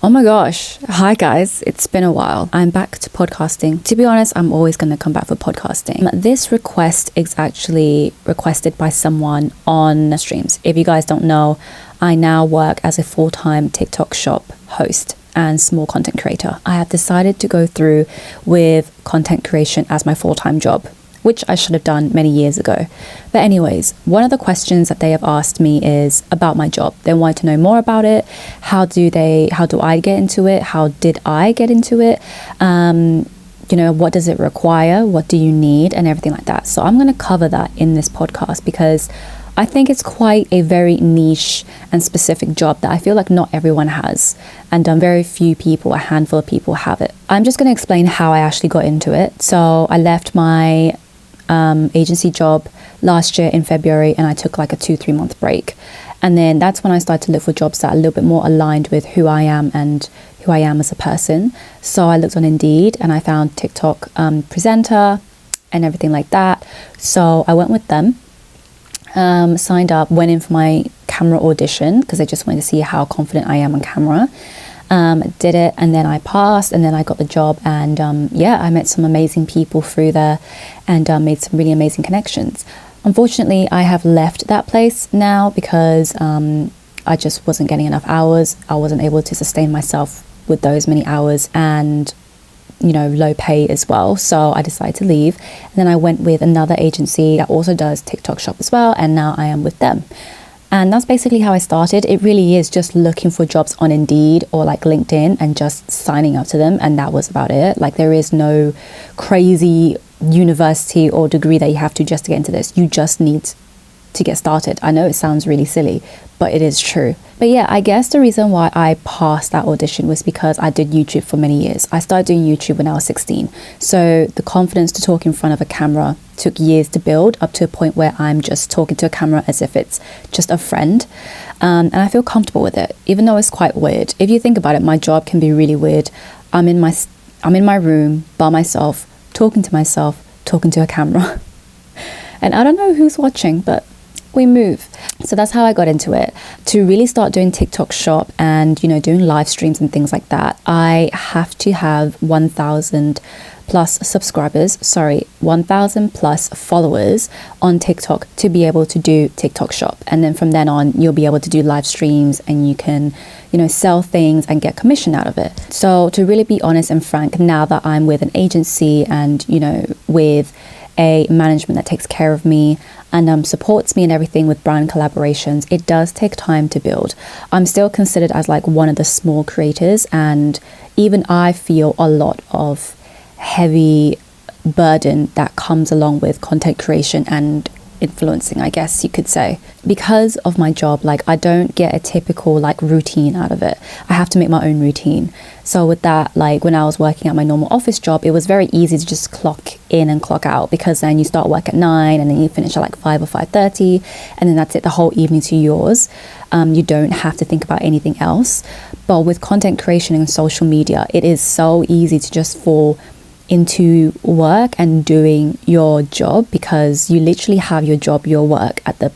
Oh my gosh. Hi guys, it's been a while. I'm back to podcasting. To be honest, I'm always going to come back for podcasting. This request is actually requested by someone on streams. If you guys don't know, I now work as a full-time TikTok shop host and small content creator. I have decided to go through with content creation as my full-time job, which I should have done many years ago. But anyways, one of the questions that they have asked me is about my job. They want to know more about it. How do I get into it? How did I get into it? What does it require? What do you need? And everything like that. So I'm going to cover that in this podcast because I think it's quite a very niche and specific job that I feel like not everyone has, and very few people, a handful of people have it. I'm just going to explain how I actually got into it. So I left my agency job last year in February, and I took like a 2-3 month break, and then that's when I started to look for jobs that are a little bit more aligned with who I am and who I am as a person. So I looked on Indeed and I found TikTok presenter and everything like that. So I went with them, signed up, went in for my camera audition because I just wanted to see how confident I am on camera. Did it, and then I passed, and then I got the job, and I met some amazing people through there and made some really amazing connections. Unfortunately, I have left that place now because I just wasn't getting enough hours. I wasn't able to sustain myself with those many hours, and low pay as well. So I decided to leave, and then I went with another agency that also does TikTok shop as well, and now I am with them. And that's basically how I started. It really is just looking for jobs on Indeed or like LinkedIn and just signing up to them. And that was about it. Like, there is no crazy university or degree that you have to just to get into this. You just need to get started. I know it sounds really silly, but it is true. But yeah, I guess the reason why I passed that audition was because I did YouTube for many years. I started doing YouTube when I was 16. So the confidence to talk in front of a camera took years to build up to a point where I'm just talking to a camera as if it's just a friend. And I feel comfortable with it, even though it's quite weird. If you think about it, my job can be really weird. I'm in my room by myself, talking to a camera. And I don't know who's watching, but we move. So that's how I got into it. To really start doing TikTok shop and doing live streams and things like that, I have to have 1,000 plus followers on TikTok to be able to do TikTok shop. And then from then on, you'll be able to do live streams and you can sell things and get commission out of it. So to really be honest and frank, now that I'm with an agency and with a management that takes care of me and supports me and everything with brand collaborations, it does take time to build. I'm still considered as like one of the small creators, and even I feel a lot of heavy burden that comes along with content creation and influencing, I guess you could say. Because of my job, like, I don't get a typical like routine out of it. I have to make my own routine. So with that, like when I was working at my normal office job, it was very easy to just clock in and clock out, because then you start work at 9 and then you finish at like 5 or 5:30, and then that's it, the whole evening to yours. You don't have to think about anything else. But with content creation and social media, it is so easy to just fall into work and doing your job, because you literally have your job, your work at the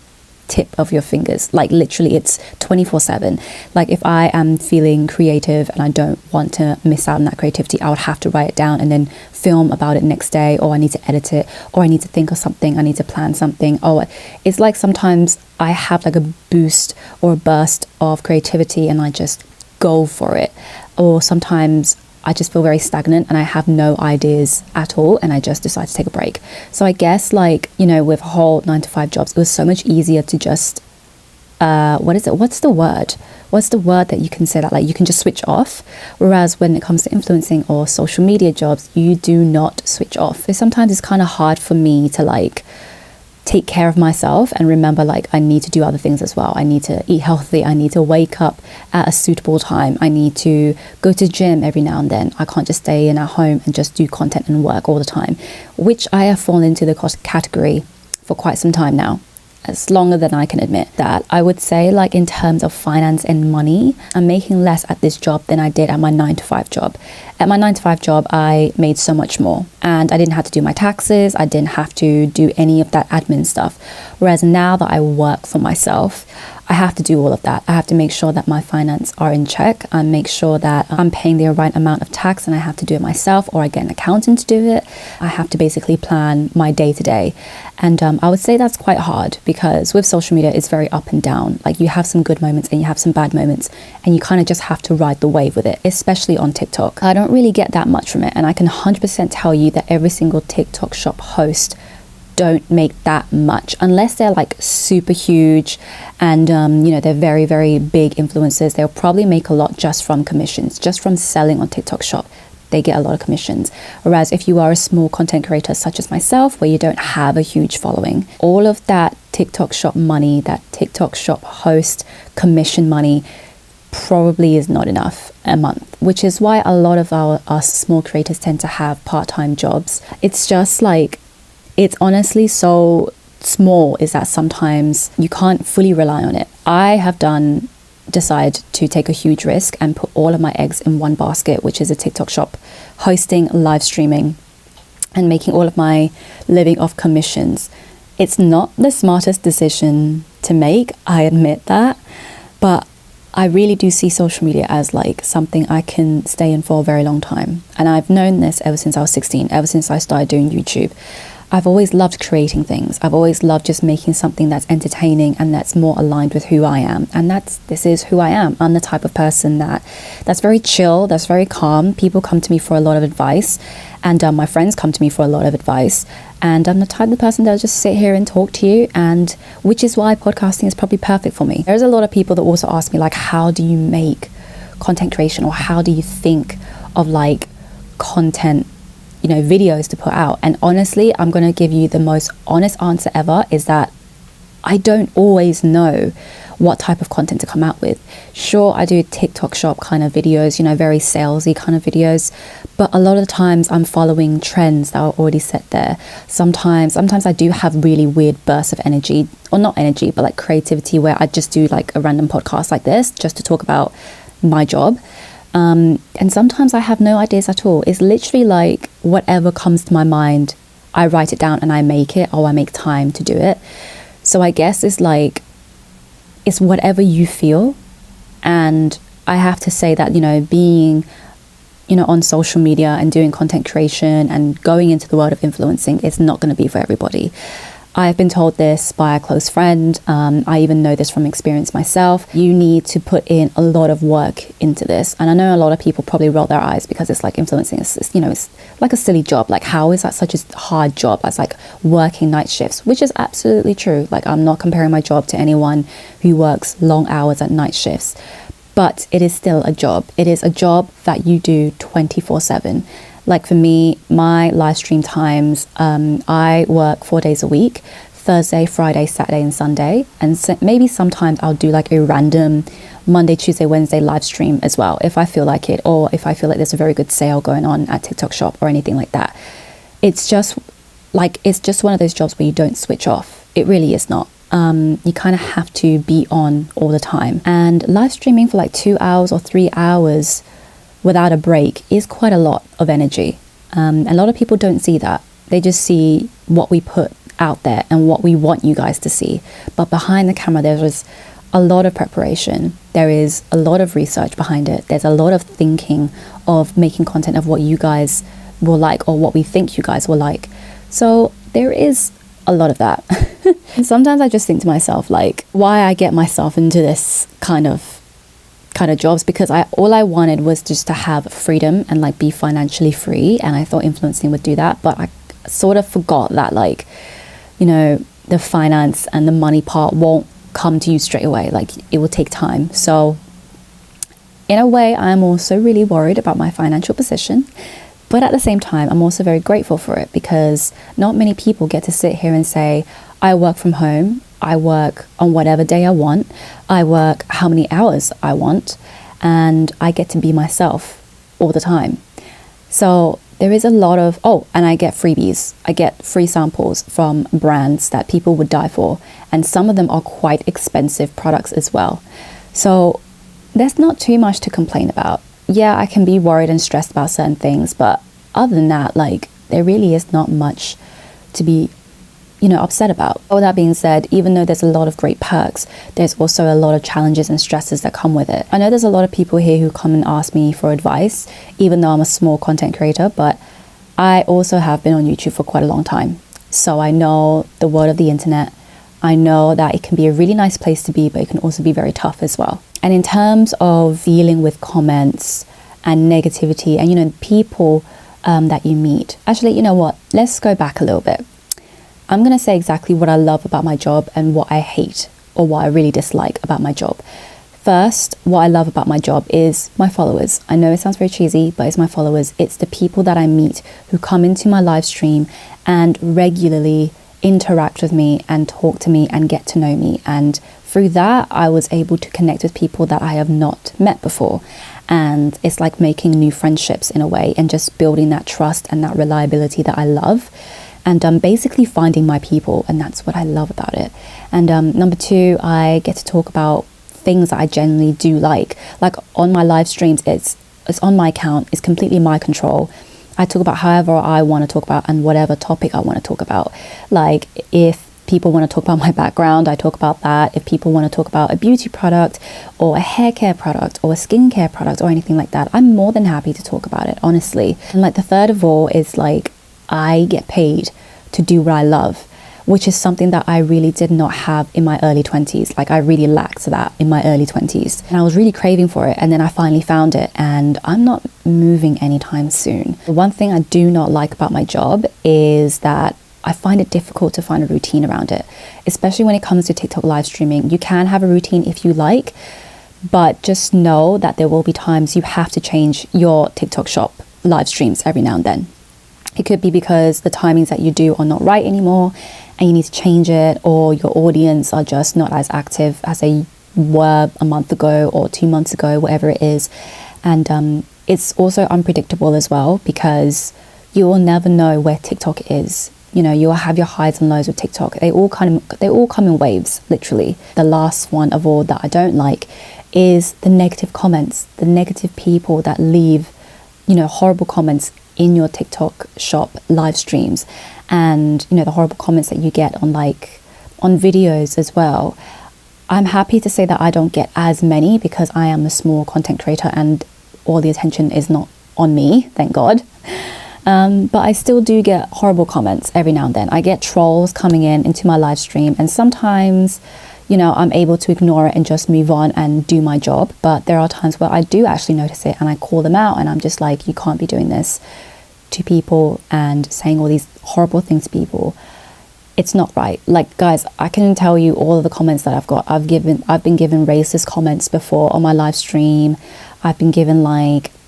tip of your fingers. Like, literally it's 24/7. Like, if I am feeling creative and I don't want to miss out on that creativity, I would have to write it down and then film about it next day, or I need to edit it, or I need to think of something, I need to plan something. Oh, it's like sometimes I have like a boost or a burst of creativity and I just go for it, or sometimes I just feel very stagnant and I have no ideas at all and I just decide to take a break. So I guess with whole 9-to-5 jobs, it was so much easier to just what's the word that you can say that, like, you can just switch off. Whereas when it comes to influencing or social media jobs, you do not switch off. So sometimes it's kind of hard for me to like take care of myself and remember, like, I need to do other things as well. I need to eat healthy. I need to wake up at a suitable time. I need to go to gym every now and then. I can't just stay in at home and just do content and work all the time, which I have fallen into the category for quite some time now. It's longer than I can admit. That I would say, like, in terms of finance and money, I'm making less at this job than I did at my 9-to-5 job. At my 9 to 5 job, I made so much more, and I didn't have to do my taxes. I didn't have to do any of that admin stuff. Whereas now that I work for myself, I have to do all of that. I have to make sure that my finances are in check and make sure that I'm paying the right amount of tax, and I have to do it myself, or I get an accountant to do it. I have to basically plan my day to day. And I would say that's quite hard, because with social media, it's very up and down. Like, you have some good moments and you have some bad moments, and you kind of just have to ride the wave with it, especially on TikTok. I don't really get that much from it. And I can 100% tell you that every single TikTok shop host don't make that much, unless they're like super huge and they're very, very big influencers. They'll probably make a lot just from commissions, just from selling on TikTok shop. They get a lot of commissions. Whereas if you are a small content creator such as myself, where you don't have a huge following, all of that TikTok shop money, that TikTok shop host commission money probably is not enough a month, which is why a lot of us small creators tend to have part-time jobs. It's just like, it's honestly so small, is that sometimes you can't fully rely on it. I have decided to take a huge risk and put all of my eggs in one basket, which is a TikTok shop, hosting, live streaming, and making all of my living off commissions. It's not the smartest decision to make, I admit that, but I really do see social media as like something I can stay in for a very long time. And I've known this ever since I was 16, ever since I started doing YouTube. I've always loved creating things. I've always loved just making something that's entertaining and that's more aligned with who I am. And this is who I am. I'm the type of person that's very chill, that's very calm. People come to me for a lot of advice, and my friends come to me for a lot of advice. And I'm the type of person that'll just sit here and talk to you, and which is why podcasting is probably perfect for me. There's a lot of people that also ask me, like, how do you make content creation, or how do you think of like content, videos to put out? And honestly, I'm going to give you the most honest answer ever, is that I don't always know what type of content to come out with. Sure, I do TikTok shop kind of videos, very salesy kind of videos, but a lot of the times I'm following trends that are already set there. Sometimes I do have really weird bursts of energy, or not energy, but like creativity, where I just do like a random podcast like this just to talk about my job. And sometimes I have no ideas at all. It's literally like whatever comes to my mind, I write it down and I make it, or I make time to do it. So I guess it's like, it's whatever you feel. And I have to say that, being, on social media and doing content creation and going into the world of influencing is not going to be for everybody. I've been told this by a close friend. I even know this from experience myself. You need to put in a lot of work into this. And I know a lot of people probably roll their eyes, because it's like influencing is, it's like a silly job. Like, how is that such a hard job as like working night shifts? Which is absolutely true. Like, I'm not comparing my job to anyone who works long hours at night shifts, but it is still a job. It is a job that you do 24/7. Like for me, my live stream times, I work 4 days a week, Thursday, Friday, Saturday and Sunday. And so maybe sometimes I'll do like a random Monday, Tuesday, Wednesday live stream as well, if I feel like it, or if I feel like there's a very good sale going on at TikTok shop or anything like that. It's just one of those jobs where you don't switch off. It really is not. You kind of have to be on all the time. And live streaming for like 2 hours or 3 hours without a break is quite a lot of energy. A lot of people don't see that. They just see what we put out there and what we want you guys to see. But behind the camera, there is a lot of preparation. There is a lot of research behind it. There's a lot of thinking of making content of what you guys will like, or what we think you guys will like. So there is a lot of that. And sometimes I just think to myself, like, why I get myself into this kind of jobs, because all I wanted was just to have freedom and like be financially free, and I thought influencing would do that. But I sort of forgot that, like, the finance and the money part won't come to you straight away. Like, it will take time. So in a way, I'm also really worried about my financial position, but at the same time, I'm also very grateful for it, because not many people get to sit here and say, I work from home, I work on whatever day I want, I work how many hours I want, and I get to be myself all the time. So there is a lot of, and I get freebies. I get free samples from brands that people would die for. And some of them are quite expensive products as well. So there's not too much to complain about. yeah, I can be worried and stressed about certain things, but other than that, like, there really is not much to be, upset about. All that being said, even though there's a lot of great perks, there's also a lot of challenges and stresses that come with it. I know there's a lot of people here who come and ask me for advice, even though I'm a small content creator, but I also have been on YouTube for quite a long time. So I know the world of the internet. I know that it can be a really nice place to be, but it can also be very tough as well. And in terms of dealing with comments and negativity and, people that you meet. Actually, you know what? Let's go back a little bit. I'm going to say exactly what I love about my job and what I hate or what I really dislike about my job. First, what I love about my job is my followers. I know it sounds very cheesy, but it's my followers. It's the people that I meet who come into my live stream and regularly interact with me and talk to me and get to know me. And through that, I was able to connect with people that I have not met before. And it's like making new friendships in a way and just building that trust and that reliability that I love. And basically finding my people, and that's what I love about it. And number two, I get to talk about things that I genuinely do like on my live streams. It's on my account, it's completely my control. I talk about however I want to talk about and whatever topic I want to talk about. Like, if people want to talk about my background, I talk about that. If people want to talk about a beauty product or a hair care product or a skincare product or anything like that, I'm more than happy to talk about it, honestly. And like the third of all is like, I get paid to do what I love, which is something that I really did not have in my early 20s. Like, I really lacked that in my early 20s. And I was really craving for it. And then I finally found it, and I'm not moving anytime soon. The one thing I do not like about my job is that I find it difficult to find a routine around it, especially when it comes to TikTok live streaming. You can have a routine if you like, but just know that there will be times you have to change your TikTok shop live streams every now and then. It could be because the timings that you do are not right anymore and you need to change it, or your audience are just not as active as they were a month ago or 2 months ago, whatever it is. And it's also unpredictable as well, because you will never know where TikTok is. You'll have your highs and lows with TikTok. They all come in waves, literally. The last one of all that I don't like is the negative comments, the negative people that leave, horrible comments in your TikTok shop live streams, and the horrible comments that you get on videos as well. I'm happy to say that I don't get as many because I am a small content creator and all the attention is not on me, thank God. But I still do get horrible comments every now and then. I get trolls coming into my live stream, and sometimes I'm able to ignore it and just move on and do my job. But there are times where I do actually notice it and I call them out, and I'm just like, you can't be doing this to people and saying all these horrible things to people. It's not right. Like, guys, I can tell you all of the comments that I've got. I've been given racist comments before on my live stream. I've been given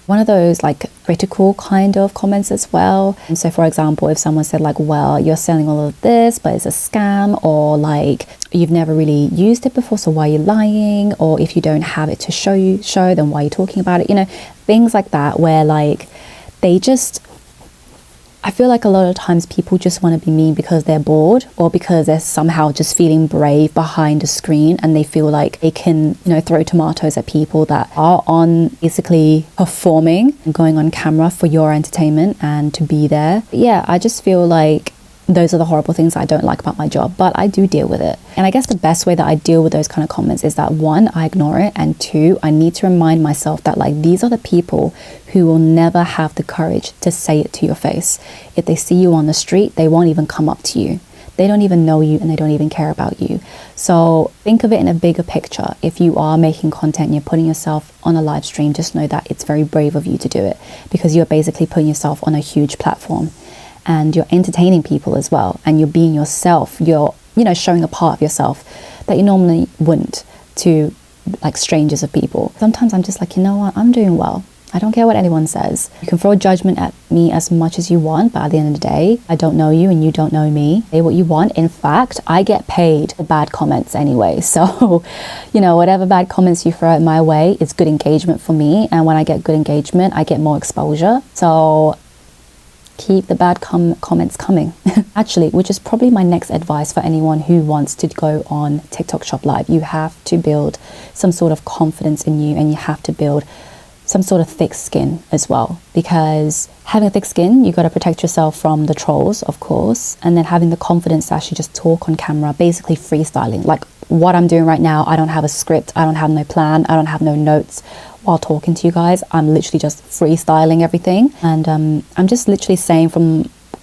one of those critical kind of comments as well. And so for example, if someone said well, you're selling all of this, but it's a scam, or you've never really used it before, so why are you lying? Or if you don't have it to show, then why are you talking about it? Things like that, where I feel like a lot of times people just want to be mean because they're bored, or because they're somehow just feeling brave behind a screen and they feel like they can, throw tomatoes at people that are on basically performing and going on camera for your entertainment and to be there. Yeah, I just feel like those are the horrible things I don't like about my job, but I do deal with it. And I guess the best way that I deal with those kind of comments is that one, I ignore it, and two, I need to remind myself that these are the people who will never have the courage to say it to your face. If they see you on the street, they won't even come up to you. They don't even know you and they don't even care about you. So think of it in a bigger picture. If you are making content and you're putting yourself on a live stream, just know that it's very brave of you to do it, because you're basically putting yourself on a huge platform. And you're entertaining people as well, and you're being yourself. You're showing a part of yourself that you normally wouldn't to strangers of people. Sometimes I'm just like, you know what, I'm doing well. I don't care what anyone says. You can throw judgment at me as much as you want, but at the end of the day, I don't know you and you don't know me. Say what you want. In fact, I get paid for bad comments anyway. So, whatever bad comments you throw my way, it's good engagement for me. And when I get good engagement, I get more exposure. So keep the bad comments coming. Actually, which is probably my next advice for anyone who wants to go on TikTok Shop Live. You have to build some sort of confidence in you, and you have to build some sort of thick skin as well, because having a thick skin, you got to protect yourself from the trolls, of course, and then having the confidence to actually just talk on camera, basically freestyling. Like what I'm doing right now, I don't have a script, I don't have no plan, I don't have no notes while talking to you guys. I'm literally just freestyling everything, and I'm just literally saying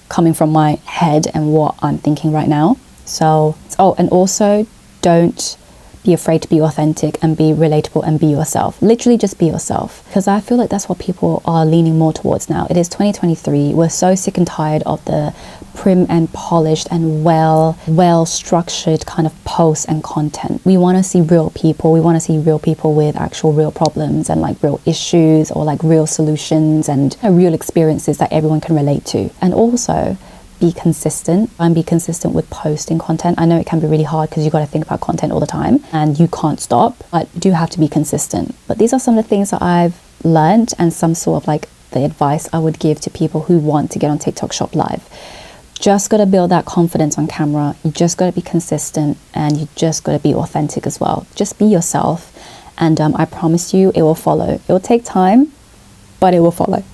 coming from my head and what I'm thinking right now. So, and also don't be afraid to be authentic and be relatable and be yourself. Literally just be yourself, because I feel like that's what people are leaning more towards now. It is 2023. We're so sick and tired of the prim and polished and well structured kind of posts and content. We want to see real people. We want to see real people with actual real problems and like real issues, or like real solutions and real experiences that everyone can relate to. And also be consistent and be consistent with posting content. I know it can be really hard because you got to think about content all the time and you can't stop, but you do have to be consistent. But these are some of the things that I've learned and some sort of like the advice I would give to people who want to get on TikTok Shop Live. Just got to build that confidence on camera. You just got to be consistent, and you just got to be authentic as well. Just be yourself, and I promise you it will follow. It will take time, but it will follow.